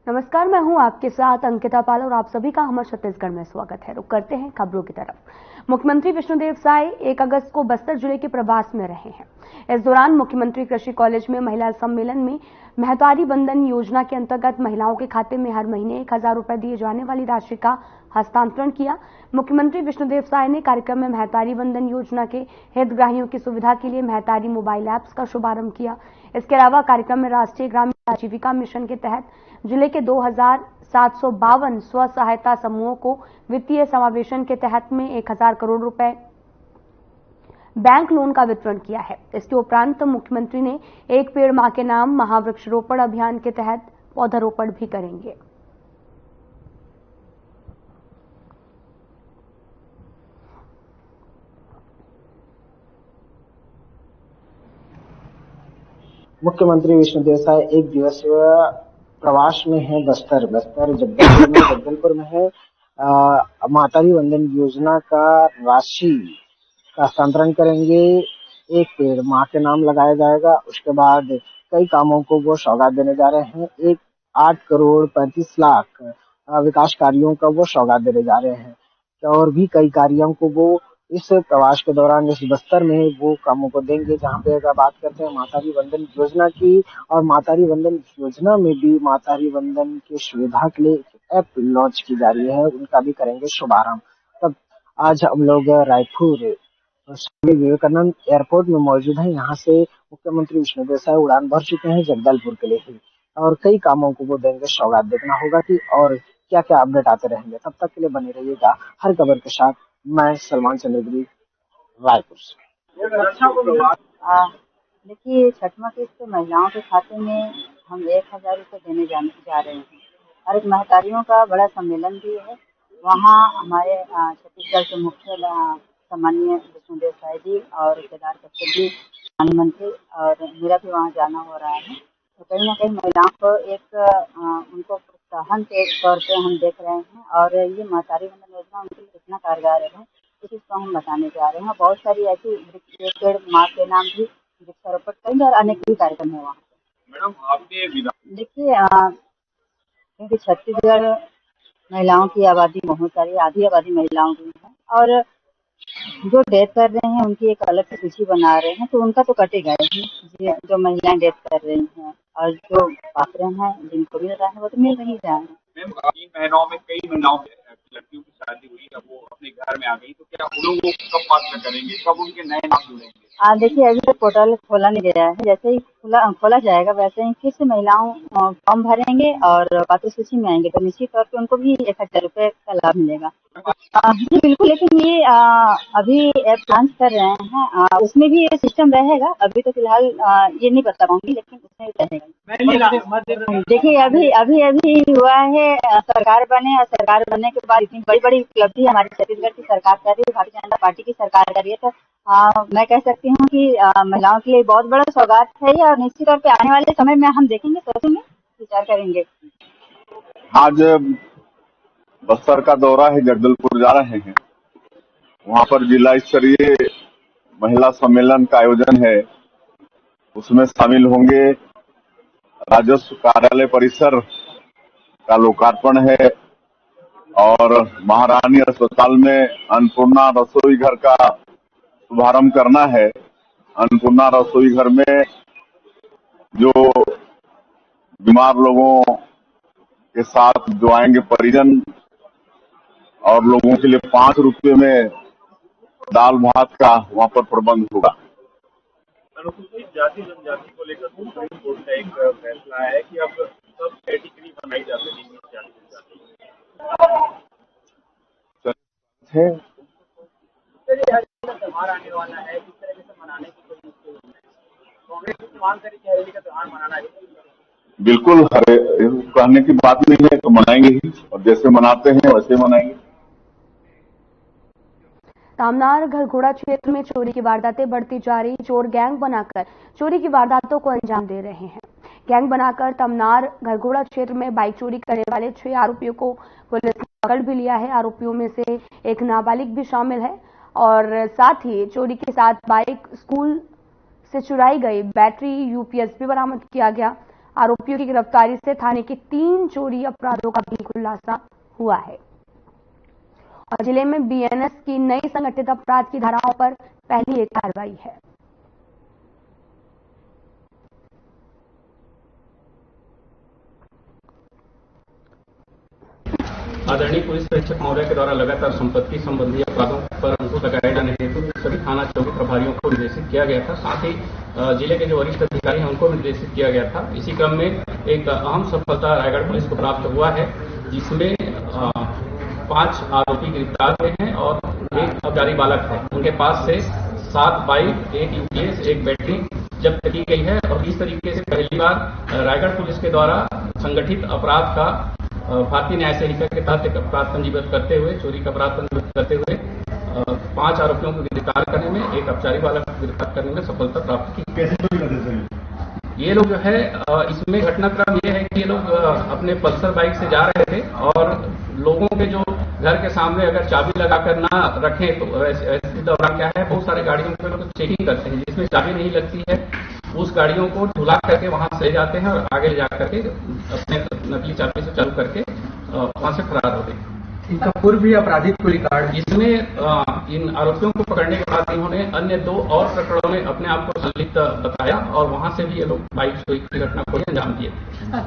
नमस्कार, मैं हूं आपके साथ अंकिता पाल और आप सभी का हमारे छत्तीसगढ़ में स्वागत है। रुक करते हैं खबरों की तरफ। मुख्यमंत्री विष्णुदेव साय 1 अगस्त को बस्तर जिले के प्रवास में रहे हैं। इस दौरान मुख्यमंत्री कृषि कॉलेज में महिला सम्मेलन में महतारी वंदन योजना के अंतर्गत महिलाओं के खाते में हर महीने 1000 रुपए दिए जाने वाली राशि का हस्तांतरण किया। मुख्यमंत्री विष्णुदेव साय ने कार्यक्रम में महतारी वंदन योजना के हितग्राहियों की सुविधा के लिए महतारी मोबाइल ऐप्स का शुभारंभ किया। इसके अलावा कार्यक्रम में राष्ट्रीय ग्रामीण आजीविका मिशन के तहत जिले के 2752 स्व सहायता समूहों को वित्तीय समावेशन के तहत में 1000 करोड़ रुपए बैंक लोन का वितरण किया है। इसके उपरांत मुख्यमंत्री ने एक पेड़ मां के नाम महावृक्षारोपण अभियान के तहत पौधारोपण भी करेंगे। मुख्यमंत्री विष्णुदेव साय 1 दिवसीय प्रवास में है जगदलपुर में है। मातारी वंदन योजना का राशि का हस्तांतरण करेंगे। एक पेड़ मां के नाम लगाया जाएगा। उसके बाद कई कामों को वो सौगात देने जा रहे हैं। 8 करोड़ 35 लाख विकास कार्यों का वो सौगात देने जा रहे हैं और भी कई कार्यों को वो इस प्रवास के दौरान इस बस्तर में वो कामों को देंगे। जहाँ पे अगर बात करते हैं मातारी वंदन योजना की, और मातारी वंदन योजना में भी मातारी वंदन की सुविधा के लिए ऐप लॉन्च की जा रही है, उनका भी करेंगे शुभारंभ। तब आज हम लोग रायपुर स्वामी विवेकानंद एयरपोर्ट में मौजूद हैं। यहाँ से मुख्यमंत्री विष्णुदेव साय उड़ान भर चुके हैं जगदलपुर के लिए ही, और कई कामों को वो देंगे सौगात। देखना होगा कि और क्या क्या अपडेट आते रहेंगे। तब तक के लिए बने रहिएगा हर खबर के साथ। मैं सलमान चंद्रगिरी, रायपुर से। देखिए, छठवां किस्त महिलाओं के खाते में हम 1000 रुपये देने जा रहे हैं और एक महतारियों का बड़ा सम्मेलन भी है। वहाँ हमारे छत्तीसगढ़ के मुख्य सम्माननीय विष्णुदेव साय जी और केदार कश्यप जी प्रधानमंत्री, और मेरा भी वहाँ जाना हो रहा है। तो कहीं ना कहीं महिलाओं को एक उनको प्रोत्साहन के तौर पे हम देख रहे हैं, और ये महतारी वंदन योजना उनके लिए कितना कारगर है इस चीज को हम बताने जा रहे हैं। बहुत सारी ऐसी पेड़ माँ के नाम भी वृक्षारोपण करेंगे और अनेक भी कार्यक्रम है वहाँ। मैडम, आपके देखिए, क्योंकि छत्तीसगढ़ महिलाओं की आबादी बहुत सारी, आधी आबादी महिलाओं की है, और जो डेथ कर रहे हैं उनकी एक अलग से सूची बना रहे हैं, तो उनका तो कटेगा ही। जो महिलाएं डेथ कर रही हैं और जो पात्र हैं जिनको मिल रहा है वो तो मिल नहीं रहा है। मैम, 3 महीनों में कई महिलाओं लड़कियों की शादी हुई, अब वो अपने घर में आ गई, तो क्या उन लोगों को कब पात्र करेंगे, कब उनके नए नाम जुड़ेंगे? देखिए, अभी तक पोर्टल खोला नहीं गया है। जैसे ही खोला जाएगा वैसे ही फिर से महिलाओं फॉर्म भरेंगे और पात्र सूची में आएंगे, तो निश्चित तौर पे उनको भी 1000 रुपये का लाभ मिलेगा। जी बिल्कुल, लेकिन ये अभी ऐप लॉन्च कर रहे हैं, उसमें भी ये सिस्टम रहेगा। अभी तो फिलहाल ये नहीं बता पाऊंगी, लेकिन उसमें रहेगा। देखिए, अभी हुआ है, सरकार बने, और सरकार बनने के बाद इतनी बड़ी बड़ी उपलब्धि हमारी छत्तीसगढ़ की सरकार कर रही है, भारतीय जनता पार्टी की सरकार कर रही है, तो मैं कह सकती हूँ कि महिलाओं के लिए बहुत बड़ा सौगात है, और निश्चित तौर पे आने वाले समय में हम देखेंगे, सोचेंगे, विचार करेंगे। आज बस्तर का दौरा है, जगदलपुर जा रहे हैं। वहाँ पर जिला स्तरीय महिला सम्मेलन का आयोजन है, उसमें शामिल होंगे। राजस्व कार्यालय परिसर का लोकार्पण है और महारानी अस्पताल में अन्नपूर्णा रसोई घर का शुभारंभ करना है। अन्नपूर्णा रसोई घर में जो बीमार लोगों के साथ जो आएंगे परिजन, और लोगों के लिए 5 रुपये में दाल भात का वहाँ पर प्रबंध होगा। अनुसूचित जाति जनजाति को लेकर सुप्रीम कोर्ट का एक फैसला है कि अब सब कैटेगरी बनाई जा सकेगी जाति जनजाति। त्योहार आने वाला है, किस तरह से मनाने की कोशिश की है? कांग्रेस की मांग करी कि हरेली का त्योहार मनाना है। बिल्कुल, कहने की बात नहीं है, तो मनाएंगे ही, और जैसे मनाते हैं वैसे मनाएंगे। तामनार घरघोड़ा क्षेत्र में चोरी की वारदातें बढ़ती जा रही। चोर गैंग बनाकर चोरी की वारदातों को अंजाम दे रहे हैं। गैंग बनाकर तामनार घरघोड़ा क्षेत्र में बाइक चोरी करने वाले 6 आरोपियों को पुलिस ने पकड़ भी लिया है। आरोपियों में से एक नाबालिग भी शामिल है, और साथ ही चोरी के साथ बाइक, स्कूल से चुराई गई बैटरी, यूपीएस भी बरामद किया गया। आरोपियों की गिरफ्तारी से थाने के 3 चोरी अपराधों का भी खुलासा हुआ है और जिले में बीएनएस की नई संगठित अपराध की धाराओं पर पहली एक कार्रवाई है। आदरणीय पुलिस अधीक्षक महोदय के द्वारा लगातार संपत्ति संबंधी अपराधों पर अंकुश लगाए जाने हेतु सभी थाना चौकी प्रभारियों को निर्देशित किया गया था। साथ ही जिले के जो वरिष्ठ अधिकारी हैं उनको निर्देशित किया गया था। इसी क्रम में एक अहम सफलता रायगढ़ पुलिस को प्राप्त हुआ है, जिसमें 5 आरोपी गिरफ्तार हुए हैं और एक अपराधी बालक है। उनके पास से 7 बाइक, 1 यूपीएस, 1 बैटरी जब्त की गई है और इस तरीके से पहली बार रायगढ़ पुलिस के द्वारा संगठित अपराध का भारतीय न्याय संहिता के तहत एक अपराध पंजीबद्ध करते हुए, चोरी का अपराध पंजीबद्ध करते हुए 5 आरोपियों को गिरफ्तार करने में, एक अपचारी बालक को गिरफ्तार करने में सफलता प्राप्त की। कैसे चोरी करते थे ये लोग? जो है इसमें घटनाक्रम ये है कि ये लोग अपने पल्सर बाइक से जा रहे थे और लोगों के जो घर के सामने अगर चाबी लगाकर ना रखें तो ऐसे दौरान क्या है, बहुत सारे गाड़ियों पे लोग चेकिंग करते हैं, जिसमें चाबी नहीं लगती है उस गाड़ियों को ढुला करके वहां से जाते हैं और आगे ले जा करके अपने नकली चाबी से चालू करके वहां से फरार होते हैं। इनका पूर्व भी आपराधिक रिकॉर्ड। इसमें इन आरोपियों को पकड़ने के बाद इन्होंने अन्य 2 और प्रकरणों में अपने आप को संलिप्त बताया और वहां से भी ये लोग बाइक चोरी की घटना को अंजाम दिए।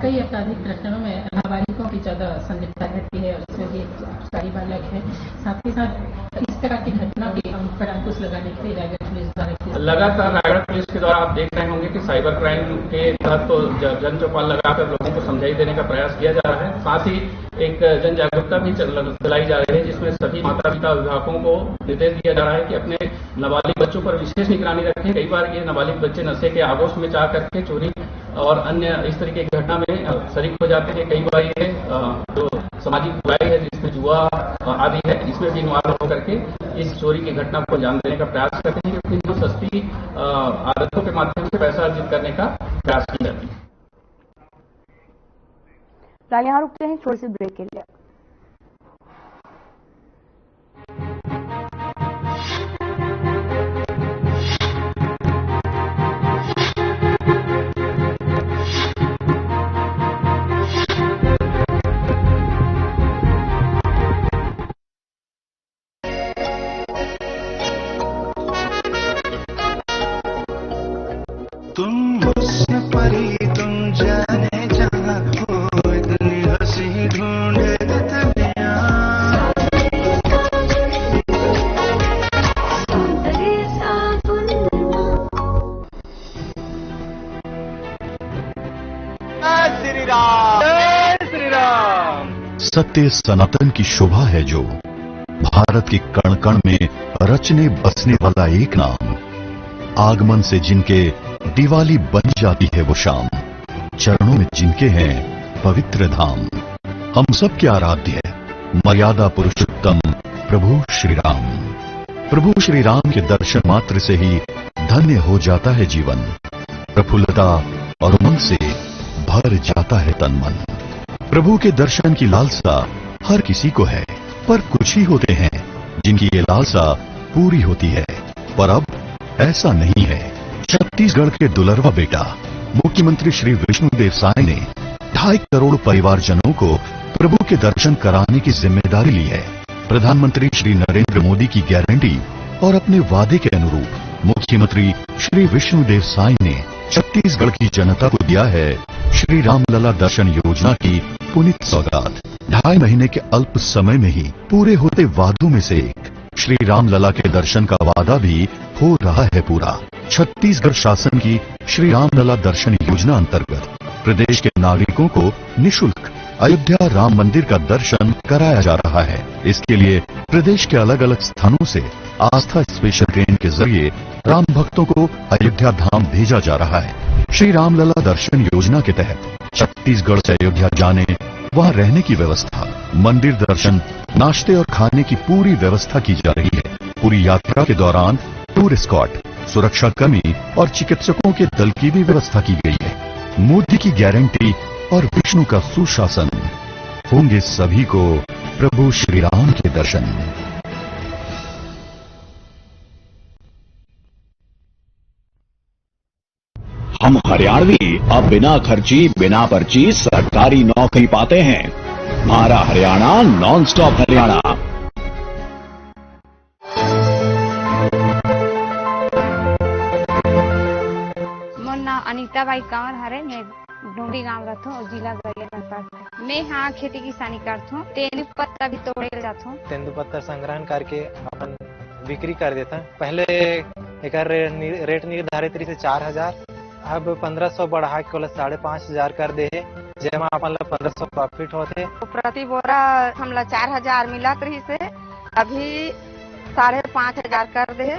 कई आपराधिक प्रकरणों में नाबालिगों की ज्यादा संलिप्तता रहती है, उसमें भी सारी बालक है। साथ ही साथ इस तरह की घटना पर अंकुश लगाने के लिए रायगढ़ पुलिस द्वारा लगातार रायगढ़ पुलिस के द्वारा आप देख रहे होंगे कि साइबर क्राइम के तहत तो जन चौपाल लगाकर लोगों को समझाई देने का प्रयास किया जा रहा है। साथ ही एक जन जागरूकता भी चलाई जा रही है, जिसमें सभी माता पिता अभिभावकों को निर्देश दिया जा रहा है कि अपने नाबालिग बच्चों पर विशेष निगरानी रखें। कई बार ये नाबालिग बच्चे नशे के आगोश में जा करके चोरी और अन्य इस तरीके की घटना में शरीक हो जाते हैं। कई बार ये जो सामाजिक बुराई है, जिसमें जुआ आदि है, इसमें भी इन्वॉल्व होकर के इस चोरी की घटना को अंजाम देने का प्रयास करते हैं, क्योंकि जो सस्ती आदतों के माध्यम से पैसा अर्जित करने का प्रयास किया जाता है। यहाँ रुकते हैं छोटे से ब्रेक के लिए। तुम हुस्न परी, तुम जाने जहां हो, इतनी हंसी ढूंढे दुनिया। श्री राम, जय श्री राम। सत्य सनातन की शोभा है जो, भारत के कण कण में रचने बसने वाला एक नाम। आगमन से जिनके दिवाली बन जाती है वो शाम, चरणों में जिनके हैं पवित्र धाम। हम सब के आराध्य है मर्यादा पुरुषोत्तम प्रभु श्री राम। प्रभु श्री राम के दर्शन मात्र से ही धन्य हो जाता है जीवन। प्रफुल्लता और उमंग से भर जाता है तन मन। प्रभु के दर्शन की लालसा हर किसी को है, पर कुछ ही होते हैं जिनकी ये लालसा पूरी होती है। पर अब ऐसा नहीं है। छत्तीसगढ़ के दुलरवा बेटा मुख्यमंत्री श्री विष्णुदेव साय ने 2.5 करोड़ परिवारजनों को प्रभु के दर्शन कराने की जिम्मेदारी ली है। प्रधानमंत्री श्री नरेंद्र मोदी की गारंटी और अपने वादे के अनुरूप मुख्यमंत्री श्री विष्णुदेव साय ने छत्तीसगढ़ की जनता को दिया है श्री रामलला दर्शन योजना की पुनीत सौगात। 2.5 महीने के अल्प समय में ही पूरे होते वादों में से एक श्री रामलला के दर्शन का वादा भी हो रहा है पूरा। छत्तीसगढ़ शासन की श्री रामलला दर्शन योजना अंतर्गत प्रदेश के नागरिकों को निःशुल्क अयोध्या राम मंदिर का दर्शन कराया जा रहा है। इसके लिए प्रदेश के अलग अलग स्थानों से आस्था स्पेशल ट्रेन के जरिए राम भक्तों को अयोध्या धाम भेजा जा रहा है। श्री रामलला दर्शन योजना के तहत छत्तीसगढ़ से अयोध्या जाने, वहां रहने की व्यवस्था, मंदिर दर्शन, नाश्ते और खाने की पूरी व्यवस्था की जा रही है। पूरी यात्रा के दौरान टूर एस्कॉर्ट, सुरक्षा कर्मी और चिकित्सकों के दल की भी व्यवस्था की गई है। मोदी की गारंटी और विष्णु का सुशासन, होंगे सभी को प्रभु श्री राम के दर्शन। हम हरियाणवी अब बिना खर्ची बिना पर्ची सरकारी नौकरी पाते हैं। हमारा हरियाणा नॉन स्टॉप हरियाणा। मोर नाम अनीता बाई कंवर हरे। मैं ढूंढी गाँव रहता हूँ, जिला गरियाबंद। मैं यहाँ खेती किसानी करता हूँ। तेंदुपत्ता भी तोड़े जाता हूँ। तेंदुपत्ता संग्रहण करके अपन बिक्री कर देता है। पहले एक रेट निर्धारित रही 4,000, अब 1,500 बढ़ा के 5,500 कर दे, जेमा अपन 1,500 प्रॉफिट होते। प्रति बोरा हमला 4,000 मिलत रही से, अभी 5,500 कर दे।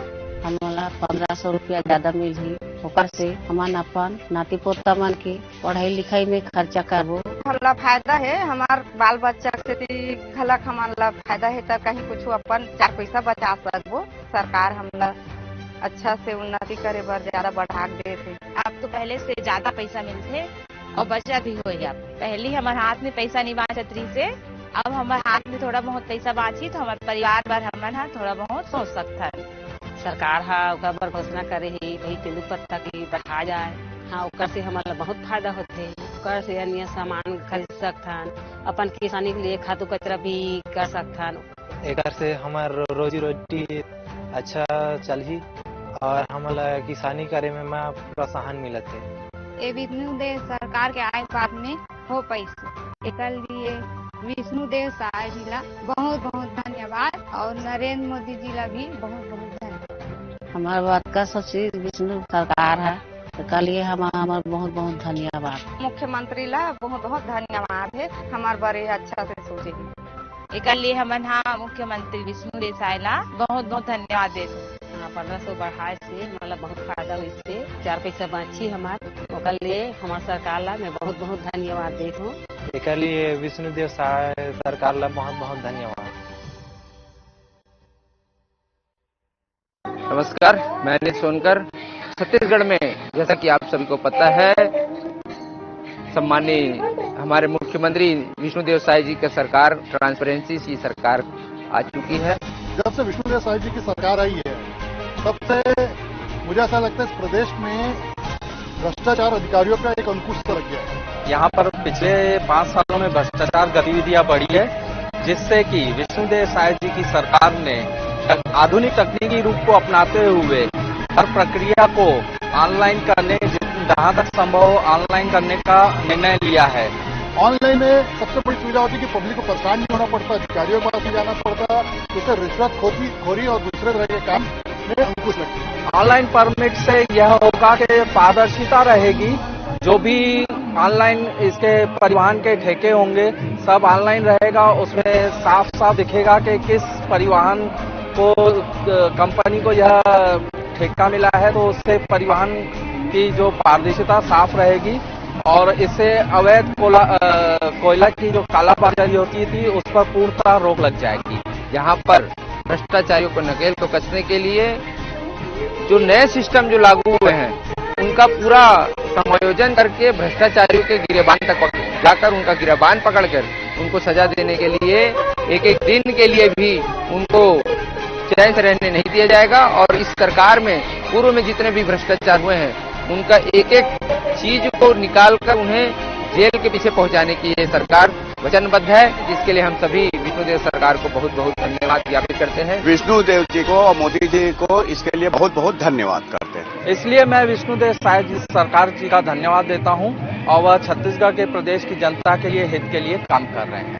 हमला 1,500 रुपया ज्यादा मिली, ओकर से हमान अपन नाती पोता मन के पढ़ाई लिखाई में खर्चा करबो। हमला फायदा है, हमार बाल बच्चा से खलक हमारा फायदा है, तो कहीं कुछ अपन 4 पैसा बचा सकबो। सरकार हमला अच्छा से उन्नति करे बर ज्यादा बढ़ा दे थे। अब तो पहले से ज्यादा पैसा मिलते और बचा भी हो गया। पहले हमारे हाथ में पैसा नहीं बाँचत रही से, अब हमारे हाथ में थोड़ा बहुत पैसा बाँची तो हमारे परिवार पर हमन थोड़ा बहुत सोच सकता है। सरकार ओकर बर घोषणा करे है भाई तेंदुपत्ता की बढ़ा जाए। हाँ, ओकर से हमारा बहुत फायदा होते। ओकर से अन्य सामान खरीद सकथन, अपन किसानी के लिए खादू कचरा भी कर सकथन। एकर से हमार रोजी रोटी अच्छा चलही और हमला किसानी करे में प्रोत्साहन मिलत है। ये विष्णुदेव सरकार के आए बाद में हो पैसे, एक लिए विष्णुदेव साय जी ला बहुत बहुत धन्यवाद और नरेंद्र मोदी जी ला भी बहुत बहुत धन्यवाद। हमारे बात का सबसे विष्णु सरकार है, इसके लिए हमारा बहुत बहुत धन्यवाद। मुख्यमंत्री ला बहुत बहुत धन्यवाद है, हमारे बड़े अच्छा से सोचे। एक लिए हमन मुख्यमंत्री विष्णु देसाई ला बहुत बहुत धन्यवाद देते। 1,500 बढ़ाए से हमारा बहुत फायदा हुई से 4 पैसा बाँची हमारे, ओकर लिए हमारे सरकार ला मैं बहुत बहुत धन्यवाद देता हूँ। एक लिए विष्णुदेव सरकार ला बहुत बहुत धन्यवाद। नमस्कार, मैं अनिल सोनकर। छत्तीसगढ़ में जैसा कि आप सभी को पता है, सम्मानीय हमारे मुख्यमंत्री विष्णुदेव साय जी की सरकार, ट्रांसपेरेंसी की सरकार आ चुकी है। जब से विष्णुदेव साय जी की सरकार आई है, तब से मुझे ऐसा लगता है इस प्रदेश में भ्रष्टाचार अधिकारियों का एक अंकुश लग गया है। यहाँ पर पिछले 5 सालों में भ्रष्टाचार गतिविधियां बढ़ी है, जिससे कि विष्णुदेव साय जी की सरकार ने आधुनिक तकनीकी रूप को अपनाते हुए हर प्रक्रिया को ऑनलाइन करने, जहाँ तक संभव हो ऑनलाइन करने का निर्णय लिया है। ऑनलाइन में सबसे बड़ी सुविधा होती है कि पब्लिक को परेशान नहीं होना पड़ता, अधिकारियों के पास नहीं जाना पड़ता, क्योंकि रिश्वत खोरी और दूसरे तरह के काम में अंकुश लगती है। ऑनलाइन परमिट से यह होगा कि पारदर्शिता रहेगी। जो भी ऑनलाइन इसके परिवहन के ठेके होंगे सब ऑनलाइन रहेगा, उसमें साफ साफ दिखेगा कि किस परिवहन को कंपनी को यह ठेका मिला है, तो उससे परिवहन की जो पारदर्शिता साफ रहेगी और इससे अवैध कोयला की जो कालाबाजारी होती थी उस पर पूर्णतः रोक लग जाएगी। यहाँ पर भ्रष्टाचारियों को नकेल को कसने के लिए जो नए सिस्टम जो लागू हुए हैं, उनका पूरा समायोजन करके भ्रष्टाचारियों के गिरेबान तक जाकर उनका गिरेबान पकड़कर उनको सजा देने के लिए एक दिन के लिए भी उनको चैन से रहने नहीं दिया जाएगा। और इस सरकार में पूर्व में जितने भी भ्रष्टाचार हुए हैं, उनका एक एक चीज को निकालकर उन्हें जेल के पीछे पहुंचाने की ये सरकार वचनबद्ध है, जिसके लिए हम सभी विष्णुदेव सरकार को बहुत बहुत धन्यवाद ज्ञापित करते हैं। विष्णुदेव जी को और मोदी जी को इसके लिए बहुत बहुत धन्यवाद करते हैं। इसलिए मैं विष्णुदेव साय जी सरकार जी का धन्यवाद देता हूं और वह छत्तीसगढ़ के प्रदेश की जनता के लिए हित के लिए काम कर रहे हैं।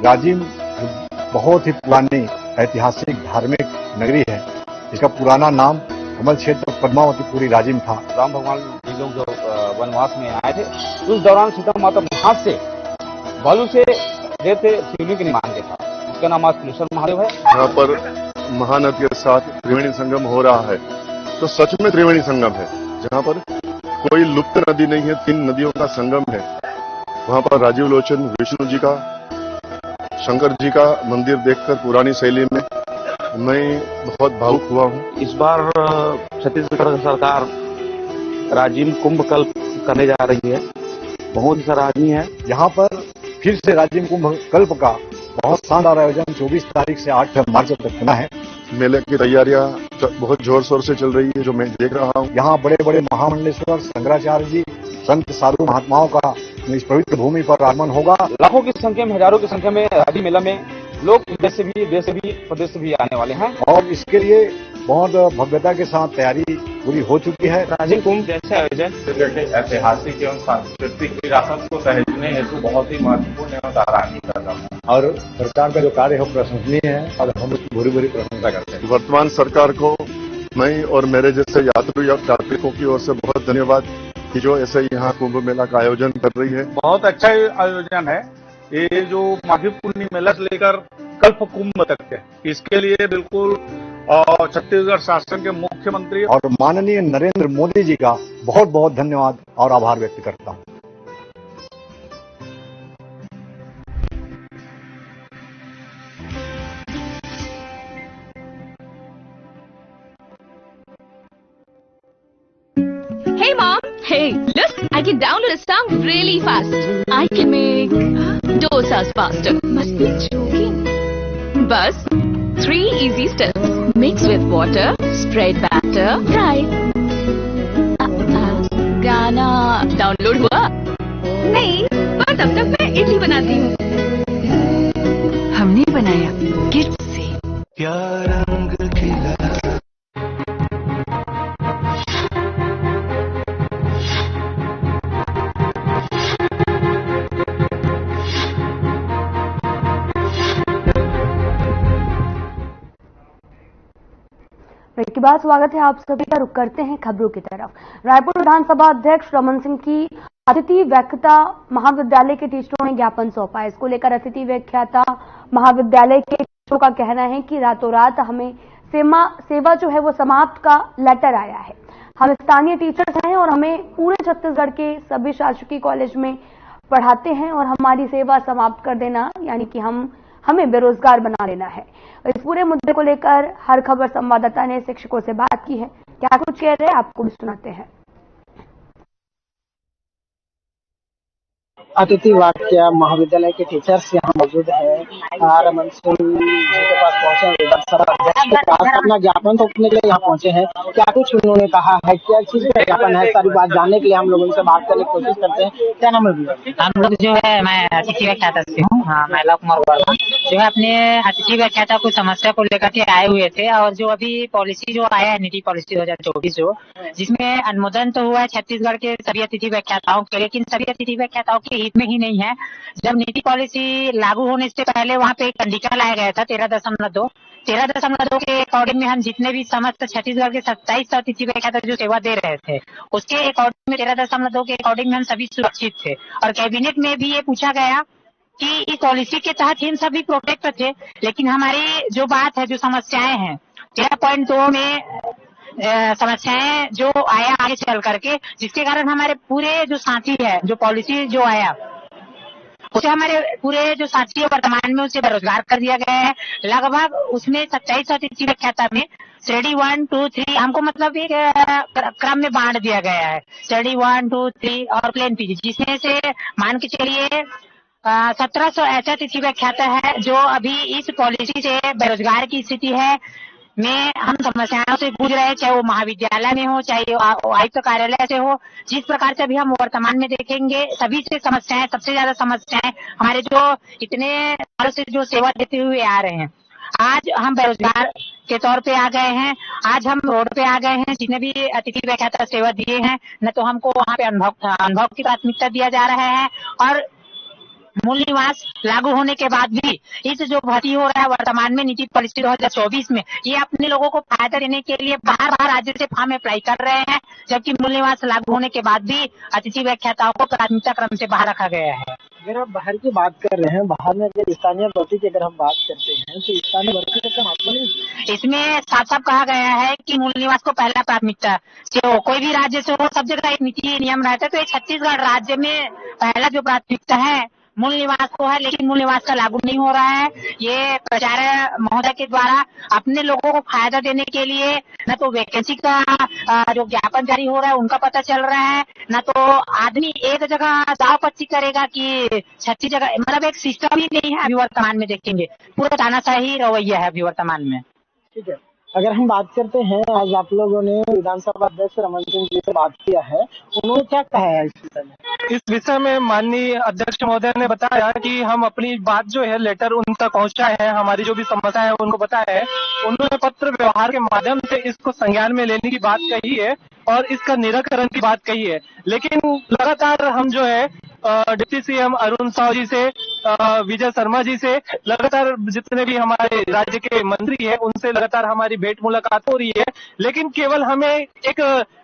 राजिम बहुत ही पुरानी ऐतिहासिक धार्मिक नगरी है। इसका पुराना नाम कमल क्षेत्र पद्मावतीपुरी राजिम था। राम भगवान जी लोग जो वनवास में आए थे, उस दौरान सीता माता हाथ से बालू से गए थे शिवलिंग के निर्माण के साथ। उसका नाम आज कुलेश्वर महादेव है। यहाँ पर महानदी के साथ त्रिवेणी संगम हो रहा है, तो सच में त्रिवेणी संगम है। जहाँ पर कोई लुप्त नदी नहीं है, 3 नदियों का संगम है। वहाँ पर राजीव लोचन विष्णु जी का, शंकर जी का मंदिर देखकर पुरानी शैली में मैं बहुत भावुक हुआ हूँ। इस बार छत्तीसगढ़ सरकार राजिम कुंभ कल्प करने जा रही है, बहुत सराहनीय है। यहाँ पर फिर से राजिम कुंभ कल्प का बहुत शानदार आयोजन 24 तारीख से 8 मार्च तक करना है। मेले की तैयारियां बहुत जोर शोर से चल रही है, जो मैं देख रहा हूँ। यहाँ बड़े बड़े महामंडलेश्वर शंकराचार्य जी, संत साधु महात्माओं का इस पवित्र भूमि पर आगमन होगा। लाखों की संख्या में, हजारों की संख्या में राजिम मेला में लोग विदेश से भी, देश से भी, प्रदेश से भी आने वाले हैं और इसके लिए बहुत भव्यता के साथ तैयारी पूरी हो चुकी है। राजिम कुंभ जैसे आयोजन जिले के ऐतिहासिक एवं सांस्कृतिक विरासत को सहेजने हेतु बहुत ही महत्वपूर्ण एवं सराहनीय कदम है और सरकार का जो कार्य है वो प्रशंसनीय है और हम उसकी भूरी भूरी प्रशंसा करते हैं। वर्तमान सरकार को मैं और मेरे जैसे यात्री और नागरिकों की ओर से बहुत धन्यवाद कि जो ऐसे यहाँ कुंभ मेला का आयोजन कर रही है। बहुत अच्छा आयोजन है ये, जो माघी पुन्नी मेला से लेकर कल्प कुंभ तक है। इसके लिए बिल्कुल छत्तीसगढ़ शासन के मुख्यमंत्री और माननीय नरेंद्र मोदी जी का बहुत बहुत धन्यवाद और आभार व्यक्त करता हूँ। Hey mom! Hey, look! I can download a song really fast. I can make dosas faster. Must be joking. Bus, 3 easy steps. Mix with water, spread batter, fry. गाना डाउनलोड हुआ? नहीं, पर तब तक मैं इडली बनाती हूँ। हमने बनाया किट से। प्यार रंग खिला के बाद स्वागत है आप सभी का। रुख करते हैं खबरों की तरफ। रायपुर विधानसभा अध्यक्ष रमन सिंह की अतिथि व्याख्याता महाविद्यालय के टीचरों ने ज्ञापन सौंपा। इसको लेकर अतिथि व्याख्याता महाविद्यालय के टीचरों का कहना है कि रातों रात हमें सेवा जो है वो समाप्त का लेटर आया है। हम स्थानीय टीचर्स हैं और हमें पूरे छत्तीसगढ़ के सभी शासकीय कॉलेज में पढ़ाते हैं और हमारी सेवा समाप्त कर देना यानी कि हमें बेरोजगार बना देना है। इस पूरे मुद्दे को लेकर हर खबर संवाददाता ने शिक्षकों से बात की है। क्या कुछ कह रहे हैं आपको भी सुनाते हैं। अतिथि वाक्य महाविद्यालय के टीचर्स यहाँ मौजूद है। रमन सिंह जी के पास पहुंचे, विधानसभा अध्यक्ष के पास अपना ज्ञापन सौंपने के लिए यहाँ पहुंचे हैं। क्या कुछ उन्होंने कहा है, क्या चीज का ज्ञापन है, सारी बात जानने के लिए हम लोगों से बात करने की कोशिश करते हैं। क्या नाम है? हम लोग जो है, मैं अतिथि व्याख्याता से हूँ, महिला कुमार वर्मा, जो है अपने अतिथि व्याख्याता को समस्या को लेकर के आए हुए थे। और जो अभी पॉलिसी जो आया है, नीति पॉलिसी 2024 जो, जिसमें अनुमोदन तो हुआ है छत्तीसगढ़ के सभी अतिथि व्याख्याताओं के, लेकिन सभी अतिथि व्याख्याताओं के हित में ही नहीं है। जब नीति पॉलिसी लागू होने से पहले वहाँ पे एक कंडीशन लाया गया था 13.2 के अकॉर्डिंग में हम जितने भी समस्त छत्तीसगढ़ के 2700 अतिथि व्याख्याता जो सेवा दे रहे थे, उसके अकॉर्डिंग में 13.2 के अकॉर्डिंग में हम सभी सुरक्षित थे। और कैबिनेट में भी ये पूछा गया कि इस पॉलिसी के तहत हम सभी प्रोटेक्ट थे। लेकिन हमारी जो बात है, जो समस्याएं हैं 13.2 में समस्याएं जो आया आगे चल करके, जिसके कारण हमारे पूरे जो साथी है, जो पॉलिसी जो आया उसे हमारे पूरे जो साथी है वर्तमान में उसे बेरोजगार कर दिया गया है। लगभग उसमें 2700 अतिथि व्याख्याता में श्रेणी 1, 2, 3 हमको मतलब एक क्रम में बांट दिया गया है। श्रेणी 1, 2, 3 और प्लेन पीजी, जिसमें से मान के चलिए 1700 ऐसे अतिथि व्याख्याता है जो अभी इस पॉलिसी से बेरोजगार की स्थिति है में हम समस्याओं से जूझ रहे हैं, चाहे वो महाविद्यालय में हो, चाहे आयुक्त कार्यालय से हो। जिस प्रकार से अभी हम वर्तमान में देखेंगे, सभी से समस्याएं, सबसे ज्यादा समस्याएं हमारे जो इतने सालों से जो सेवा देते हुए आ रहे हैं, आज हम बेरोजगार के तौर पे आ गए हैं। आज हम रोड पे आ गए हैं। जितने भी अतिथि व्याख्याता सेवा दिए हैं, न तो हमको वहाँ पे अनुभव की प्राथमिकता दिया जा रहा है, और मूल निवास लागू होने के बाद भी इस जो भर्ती हो रहा है वर्तमान में नीति पॉलिसी 2024 में, ये अपने लोगों को फायदा देने के लिए बाहर राज्य से फॉर्म अप्लाई कर रहे हैं, जबकि मूल निवास लागू होने के बाद भी अतिथि व्याख्याताओं को प्राथमिकता क्रम से बाहर रखा गया है। अगर आप बाहर की बात कर रहे हैं, बाहर में अगर स्थानीय भर्ती की अगर हम बात करते हैं तो स्थानीय भर्ती का क्या मतलब है? इसमें साफ साफ कहा गया है कि मूल निवास को पहला प्राथमिकता से हो, कोई भी राज्य से हो, सब जगह एक नीति नियम रहता है। तो ये छत्तीसगढ़ राज्य में पहला जो प्राथमिकता है मूल निवास को है, लेकिन मूल निवास का लागू नहीं हो रहा है। ये प्राचार्य महोदय के द्वारा अपने लोगों को फायदा देने के लिए न तो वैकेंसी का जो ज्ञापन जारी हो रहा है उनका पता चल रहा है, न तो आदमी एक जगह दाव पच्ची करेगा कि 36 जगह, मतलब एक सिस्टम ही नहीं है। अभी वर्तमान में देखेंगे पूरा तानाशाही रवैया है अभी वर्तमान में। ठीक है, अगर हम बात करते हैं, आज आप लोगों ने विधानसभा अध्यक्ष रमन सिंह जी से बात किया है, उन्होंने क्या कहा है इस विषय में? माननीय अध्यक्ष महोदय ने बताया कि हम अपनी बात जो है लेटर उन तक पहुंचाए हैं, हमारी जो भी समस्या है उनको बताया है। उन्होंने पत्र व्यवहार के माध्यम से इसको संज्ञान में लेने की बात कही है और इसका निराकरण की बात कही है। लेकिन लगातार हम जो है डिप्टी सीएम अरुण साव जी से, विजय शर्मा जी से, लगातार जितने भी हमारे राज्य के मंत्री हैं उनसे लगातार हमारी भेंट मुलाकात हो रही है, लेकिन केवल हमें एक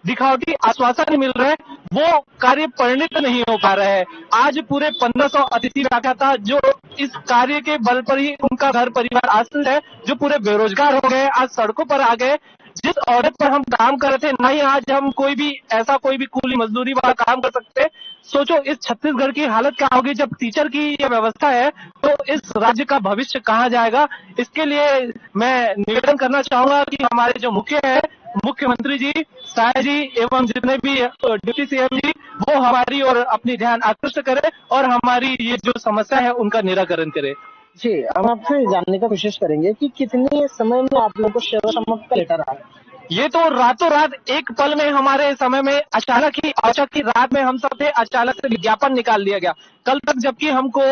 दिखावटी आश्वासन मिल रहा है, वो कार्य परिणित नहीं हो पा रहा है। आज पूरे 1500 अतिथि व्याख्याता जो इस कार्य के बल पर ही उनका घर परिवार आश्रित है, जो पूरे बेरोजगार हो गए, आज सड़कों पर आ गए। जिस ऑर्डर पर हम काम कर रहे थे, ना ही आज हम कोई भी कूली मजदूरी वाला काम कर सकते। सोचो इस छत्तीसगढ़ की हालत क्या होगी जब टीचर की ये व्यवस्था है, तो इस राज्य का भविष्य कहाँ जाएगा। इसके लिए मैं निवेदन करना चाहूंगा कि हमारे जो मुख्यमंत्री जी, साय जी एवं जितने भी डिप्टी सीएम जी, वो हमारी ओर अपनी ध्यान आकृष्ट करें और हमारी ये जो समस्या है उनका निराकरण करें। जी, हम आपसे जानने का कोशिश करेंगे कि कितने समय में आप लोगों को सेवा समाप्त का लेटर आया? ये तो रातों रात एक पल में हमारे समय में अचानक ही रात में हम सब थे, अचानक से विज्ञापन निकाल दिया गया। कल तक जबकि हमको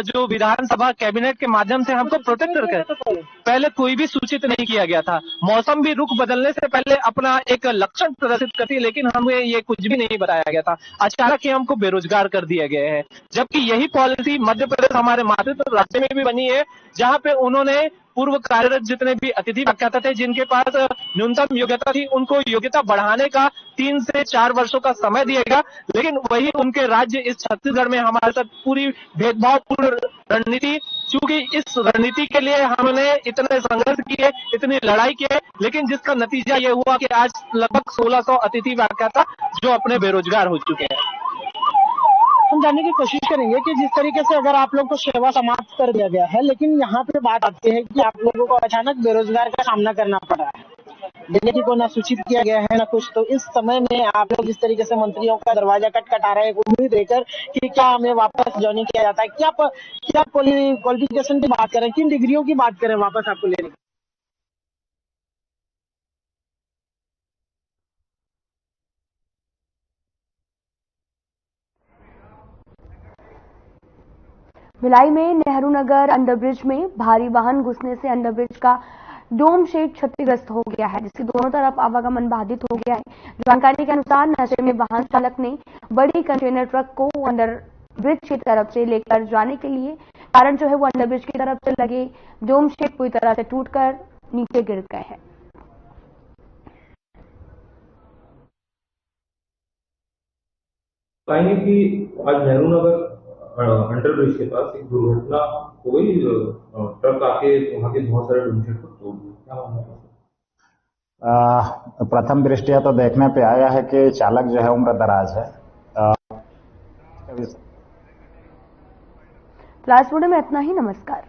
जो विधानसभा कैबिनेट के माध्यम से हमको प्रोटेक्ट करके पहले कोई भी सूचित नहीं किया गया था। मौसम भी रुख बदलने से पहले अपना एक लक्षण प्रदर्शित करती, लेकिन हमें ये कुछ भी नहीं बताया गया था। अचानक ही हमको बेरोजगार कर दिया गया है, जबकि यही पॉलिसी मध्य प्रदेश हमारे मातृत्व राज्य में भी बनी है, जहाँ पे उन्होंने पूर्व कार्यरत जितने भी अतिथि व्याख्याता थे जिनके पास न्यूनतम योग्यता थी, उनको योग्यता बढ़ाने का 3 से 4 वर्षों का समय दिएगा। लेकिन वही उनके राज्य इस छत्तीसगढ़ में हमारे साथ पूरी भेदभावपूर्ण रणनीति, चूंकि इस रणनीति के लिए हमने इतने संघर्ष किए, इतनी लड़ाई किए, लेकिन जिसका नतीजा ये हुआ कि आज लगभग 1600 अतिथि व्याख्याता जो अपने बेरोजगार हो चुके हैं। हम जानने की कोशिश करेंगे कि जिस तरीके से अगर आप लोग को सेवा समाप्त कर दिया गया है, लेकिन यहाँ पे बात आती है कि आप लोगों को अचानक बेरोजगार का सामना करना पड़ा है, जिले को ना सूचित किया गया है ना कुछ। तो इस समय में आप लोग जिस तरीके से मंत्रियों का दरवाजा खटखटा रहे हैं, उम्मीद लेकर कि क्या हमें वापस ज्वाइनिंग किया जाता है, क्या क्वालिफिकेशन की बात करें, किन डिग्रियों की बात करें वापस आपको लेने की? भिलाई में नेहरू नगर अंडरब्रिज में भारी वाहन घुसने से अंडरब्रिज का डोम शेड क्षतिग्रस्त हो गया है, जिससे दोनों तरफ आवागमन बाधित हो गया है। जानकारी के अनुसार नशे में वाहन चालक ने बड़ी कंटेनर ट्रक को अंडरब्रिज की तरफ से लेकर जाने के लिए कारण जो है वो अंडरब्रिज की तरफ से लगे डोम शेड पूरी तरह से टूटकर नीचे गिर गए हैं। कहेंगे कि आज नेहरू नगर अंडरब्रिज के पास एक दुर्घटना हो गई, ट्रक आके वहां के बहुत सारे डोमशेड को तोड़ दिया। क्या मामला? प्रथम दृष्टिया तो देखने पे आया है कि चालक जो है उम्र दराज है। क्लास में इतना ही, नमस्कार।